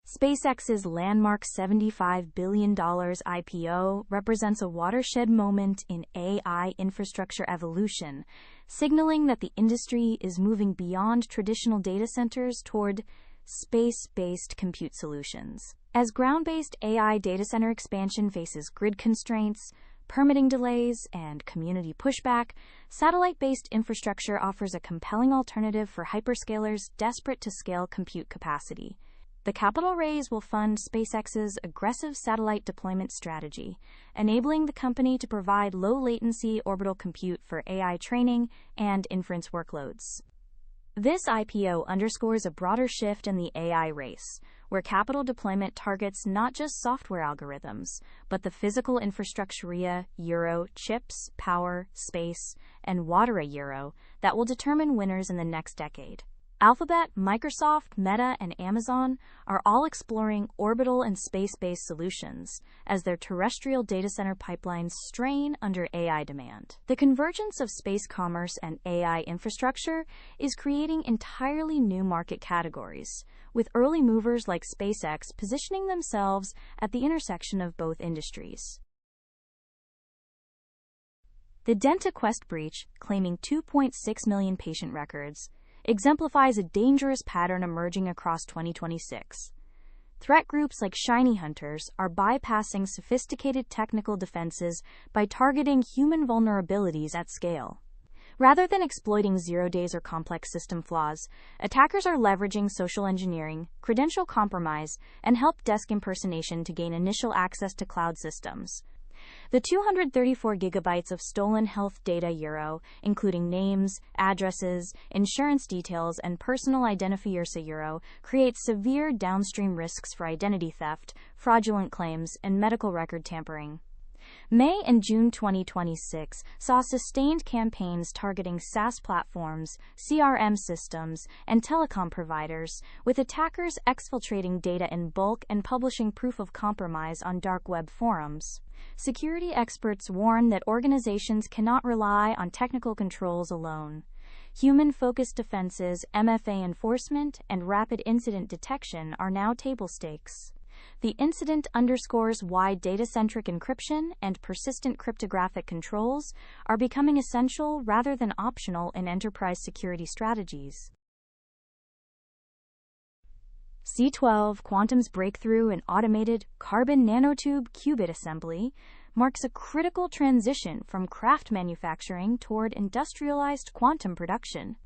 SpaceX's landmark $75 billion IPO represents a watershed moment in AI infrastructure evolution, signaling that the industry is moving beyond traditional data centers toward space-based compute solutions. As ground-based AI data center expansion faces grid constraints, permitting delays, and community pushback, satellite-based infrastructure offers a compelling alternative for hyperscalers desperate to scale compute capacity. The capital raise will fund SpaceX's aggressive satellite deployment strategy, enabling the company to provide low-latency orbital compute for AI training and inference workloads. This IPO underscores a broader shift in the AI race, where capital deployment targets not just software algorithms, but the physical infrastructure chips, power, space, and water that will determine winners in the next decade. Alphabet, Microsoft, Meta, and Amazon are all exploring orbital and space-based solutions as their terrestrial data center pipelines strain under AI demand. The convergence of space commerce and AI infrastructure is creating entirely new market categories, with early movers like SpaceX positioning themselves at the intersection of both industries. The DentaQuest breach, claiming 2.6 million patient records, exemplifies a dangerous pattern emerging across 2026. Threat groups like Shiny Hunters are bypassing sophisticated technical defenses by targeting human vulnerabilities at scale. Rather than exploiting zero-days or complex system flaws, attackers are leveraging social engineering, credential compromise, and help desk impersonation to gain initial access to cloud systems. The 234 gigabytes of stolen health data including names, addresses, insurance details, and personal identifiers creates severe downstream risks for identity theft, fraudulent claims, and medical record tampering. May and June 2026 saw sustained campaigns targeting SaaS platforms, CRM systems, and telecom providers, with attackers exfiltrating data in bulk and publishing proof of compromise on dark web forums. Security experts warn that organizations cannot rely on technical controls alone. Human-focused defenses, MFA enforcement, and rapid incident detection are now table stakes. The incident underscores why data-centric encryption and persistent cryptographic controls are becoming essential rather than optional in enterprise security strategies. C12 Quantum's breakthrough in automated carbon nanotube qubit assembly marks a critical transition from craft manufacturing toward industrialized quantum production.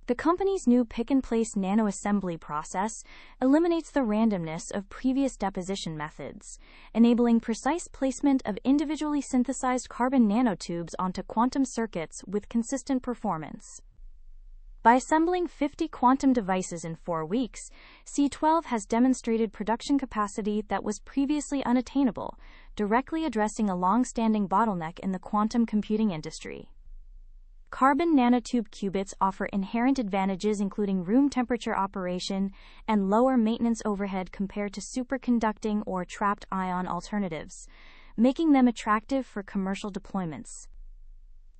The company's new pick-and-place nanoassembly process eliminates the randomness of previous deposition methods, enabling precise placement of individually synthesized carbon nanotubes onto quantum circuits with consistent performance. By assembling 50 quantum devices in 4 weeks, C12 has demonstrated production capacity that was previously unattainable, directly addressing a long-standing bottleneck in the quantum computing industry. Carbon nanotube qubits offer inherent advantages including room temperature operation and lower maintenance overhead compared to superconducting or trapped ion alternatives, making them attractive for commercial deployments.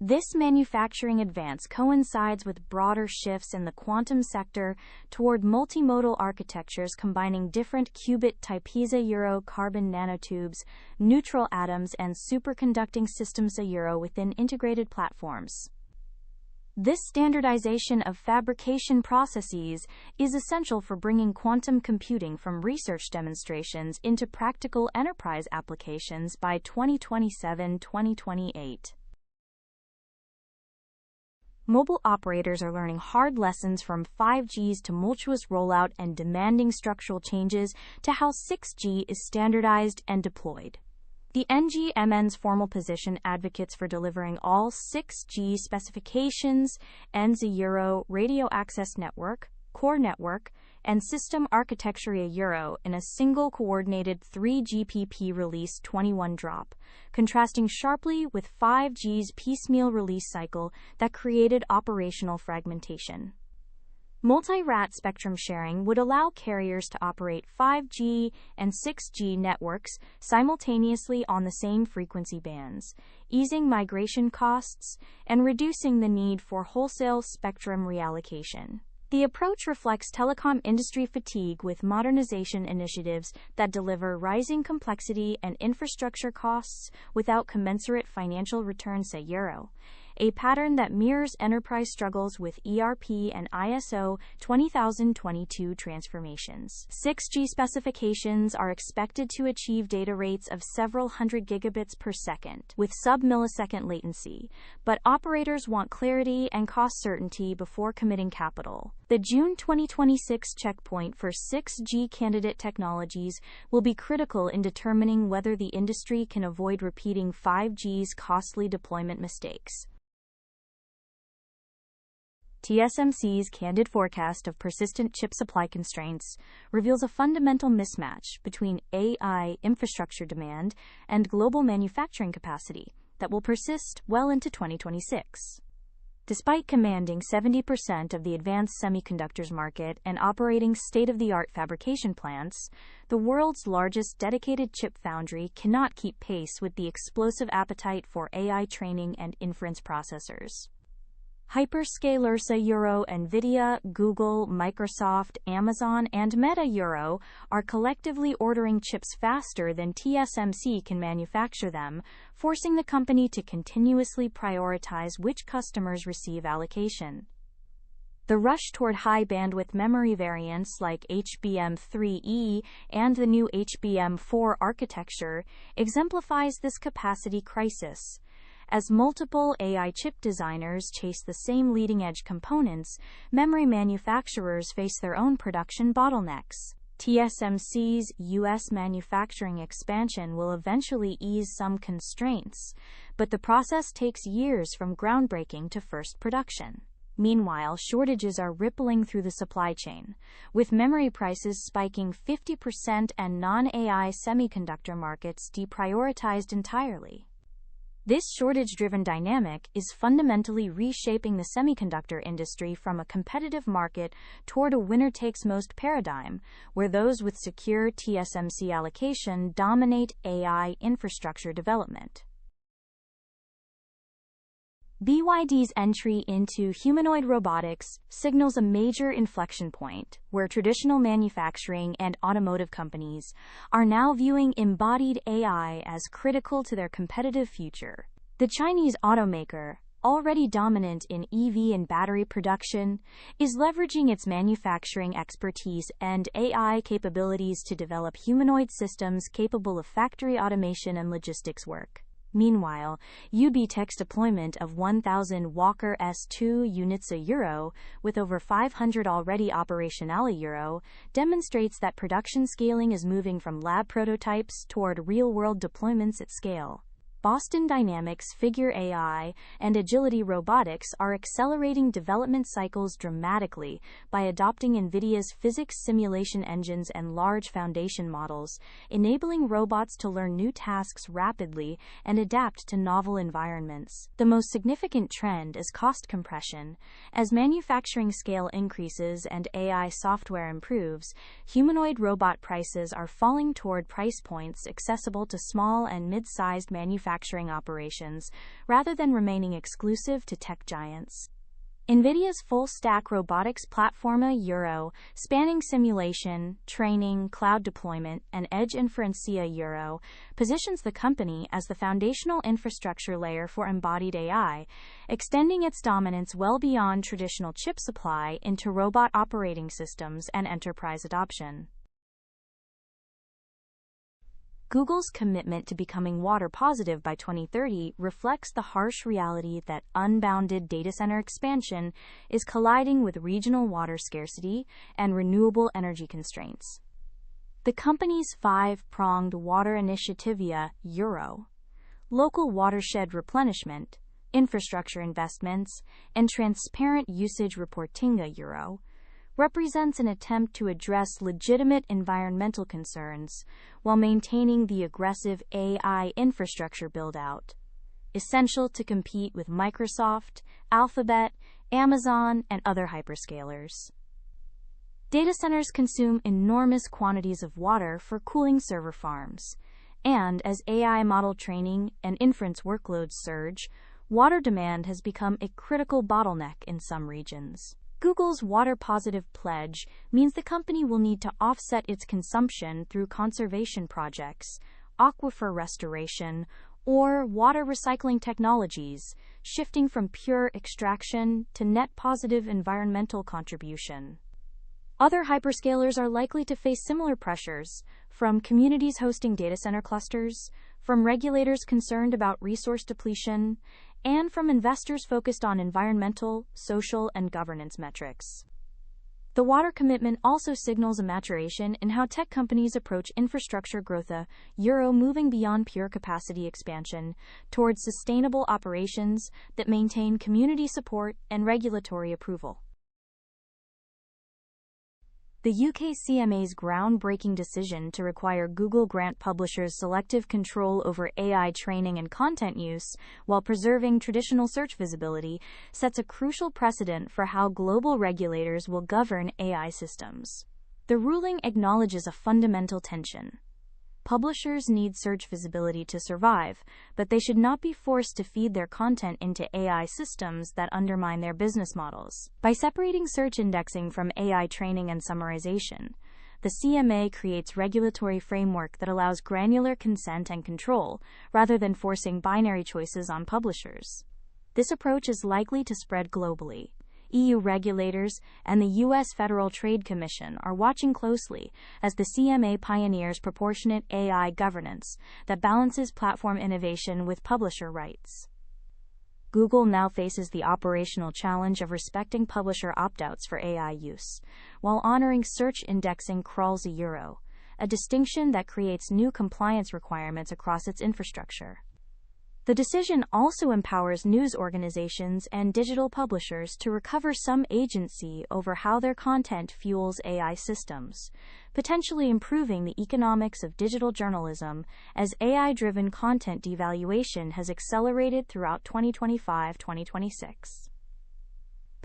This manufacturing advance coincides with broader shifts in the quantum sector toward multimodal architectures combining different qubit type carbon nanotubes, neutral atoms, and superconducting systems within integrated platforms. This standardization of fabrication processes is essential for bringing quantum computing from research demonstrations into practical enterprise applications by 2027-2028. Mobile operators are learning hard lessons from 5G's tumultuous rollout and demanding structural changes to how 6G is standardized and deployed. The NGMN's formal position advocates for delivering all 6G specifications, radio access network, core network, and system architecture in a single coordinated 3GPP release 21 drop, contrasting sharply with 5G's piecemeal release cycle that created operational fragmentation. Multi-RAT spectrum sharing would allow carriers to operate 5G and 6G networks simultaneously on the same frequency bands, easing migration costs and reducing the need for wholesale spectrum reallocation. The approach reflects telecom industry fatigue with modernization initiatives that deliver rising complexity and infrastructure costs without commensurate financial returns, say Euro, a pattern that mirrors enterprise struggles with ERP and ISO 20022 transformations. 6G specifications are expected to achieve data rates of several hundred gigabits per second with sub-millisecond latency, but operators want clarity and cost certainty before committing capital. The June 2026 checkpoint for 6G candidate technologies will be critical in determining whether the industry can avoid repeating 5G's costly deployment mistakes. TSMC's candid forecast of persistent chip supply constraints reveals a fundamental mismatch between AI infrastructure demand and global manufacturing capacity that will persist well into 2026. Despite commanding 70% of the advanced semiconductors market and operating state-of-the-art fabrication plants, the world's largest dedicated chip foundry cannot keep pace with the explosive appetite for AI training and inference processors. Hyperscalers Euro, Nvidia, Google, Microsoft, Amazon, and Meta Euro are collectively ordering chips faster than TSMC can manufacture them, forcing the company to continuously prioritize which customers receive allocation. The rush toward high-bandwidth memory variants like HBM3E and the new HBM4 architecture exemplifies this capacity crisis. As multiple AI chip designers chase the same leading-edge components, memory manufacturers face their own production bottlenecks. TSMC's U.S. manufacturing expansion will eventually ease some constraints, but the process takes years from groundbreaking to first production. Meanwhile, shortages are rippling through the supply chain, with memory prices spiking 50% and non-AI semiconductor markets deprioritized entirely. This shortage-driven dynamic is fundamentally reshaping the semiconductor industry from a competitive market toward a winner-takes-most paradigm, where those with secure TSMC allocation dominate AI infrastructure development. BYD's entry into humanoid robotics signals a major inflection point, where traditional manufacturing and automotive companies are now viewing embodied AI as critical to their competitive future. The Chinese automaker, already dominant in EV and battery production, is leveraging its manufacturing expertise and AI capabilities to develop humanoid systems capable of factory automation and logistics work. Meanwhile, UBTech's deployment of 1,000 Walker S2 units a Euro, with over 500 already operational a Euro, demonstrates that production scaling is moving from lab prototypes toward real-world deployments at scale. Boston Dynamics' Figure AI and Agility Robotics are accelerating development cycles dramatically by adopting NVIDIA's physics simulation engines and large foundation models, enabling robots to learn new tasks rapidly and adapt to novel environments. The most significant trend is cost compression. As manufacturing scale increases and AI software improves, humanoid robot prices are falling toward price points accessible to small and mid-sized manufacturing operations, rather than remaining exclusive to tech giants. NVIDIA's full-stack robotics platform Euro, spanning simulation, training, cloud deployment, and edge inference Euro, positions the company as the foundational infrastructure layer for embodied AI, extending its dominance well beyond traditional chip supply into robot operating systems and enterprise adoption. Google's commitment to becoming water positive by 2030 reflects the harsh reality that unbounded data center expansion is colliding with regional water scarcity and renewable energy constraints. The company's five-pronged water initiative Euro, local watershed replenishment, infrastructure investments, and transparent usage reporting Euro, represents an attempt to address legitimate environmental concerns while maintaining the aggressive AI infrastructure build-out, essential to compete with Microsoft, Alphabet, Amazon, and other hyperscalers. Data centers consume enormous quantities of water for cooling server farms, and as AI model training and inference workloads surge, water demand has become a critical bottleneck in some regions. Google's water-positive pledge means the company will need to offset its consumption through conservation projects, aquifer restoration, or water recycling technologies, shifting from pure extraction to net positive environmental contribution. Other hyperscalers are likely to face similar pressures, from communities hosting data center clusters, from regulators concerned about resource depletion, and from investors focused on environmental, social, and governance metrics. The water commitment also signals a maturation in how tech companies approach infrastructure growth, a euro moving beyond pure capacity expansion towards sustainable operations that maintain community support and regulatory approval. The UK CMA's groundbreaking decision to require Google grant publishers selective control over AI training and content use while preserving traditional search visibility sets a crucial precedent for how global regulators will govern AI systems. The ruling acknowledges a fundamental tension. Publishers need search visibility to survive, but they should not be forced to feed their content into AI systems that undermine their business models. By separating search indexing from AI training and summarization, the CMA creates regulatory framework that allows granular consent and control, rather than forcing binary choices on publishers. This approach is likely to spread globally. EU regulators and the U.S. Federal Trade Commission are watching closely as the CMA pioneers proportionate AI governance that balances platform innovation with publisher rights. Google now faces the operational challenge of respecting publisher opt-outs for AI use, while honoring search indexing crawls a euro, a distinction that creates new compliance requirements across its infrastructure. The decision also empowers news organizations and digital publishers to recover some agency over how their content fuels AI systems, potentially improving the economics of digital journalism as AI-driven content devaluation has accelerated throughout 2025-2026.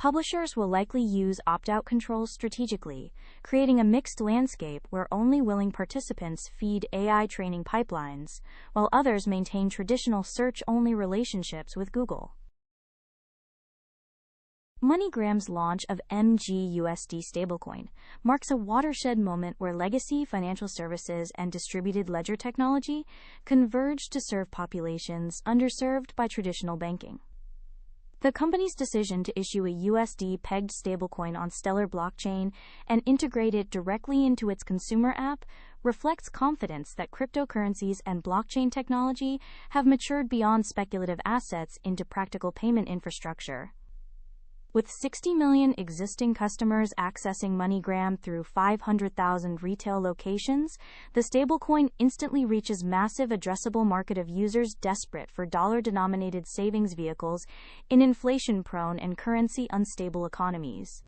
Publishers will likely use opt-out controls strategically, creating a mixed landscape where only willing participants feed AI training pipelines, while others maintain traditional search-only relationships with Google. MoneyGram's launch of MGUSD stablecoin marks a watershed moment where legacy financial services and distributed ledger technology converge to serve populations underserved by traditional banking. The company's decision to issue a USD-pegged stablecoin on Stellar blockchain and integrate it directly into its consumer app reflects confidence that cryptocurrencies and blockchain technology have matured beyond speculative assets into practical payment infrastructure. With 60 million existing customers accessing MoneyGram through 500,000 retail locations, the stablecoin instantly reaches massive addressable market of users desperate for dollar-denominated savings vehicles in inflation-prone and currency-unstable economies.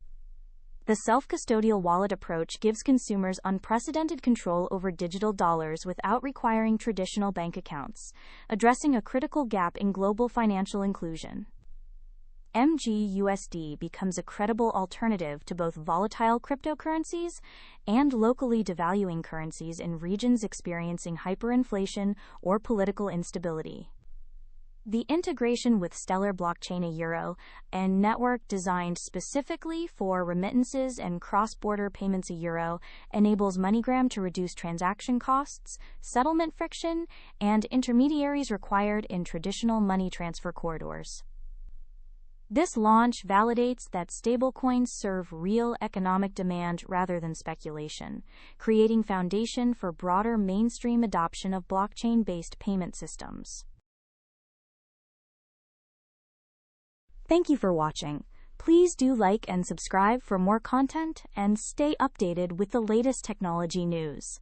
The self-custodial wallet approach gives consumers unprecedented control over digital dollars without requiring traditional bank accounts, addressing a critical gap in global financial inclusion. MGUSD becomes a credible alternative to both volatile cryptocurrencies and locally devaluing currencies in regions experiencing hyperinflation or political instability. The integration with Stellar blockchain, a euro, a network designed specifically for remittances and cross-border payments, a euro, enables MoneyGram to reduce transaction costs, settlement friction, and intermediaries required in traditional money transfer corridors. This launch validates that stablecoins serve real economic demand rather than speculation, creating foundation for broader mainstream adoption of blockchain-based payment systems. Thank you for watching. Please do like and subscribe for more content and stay updated with the latest technology news.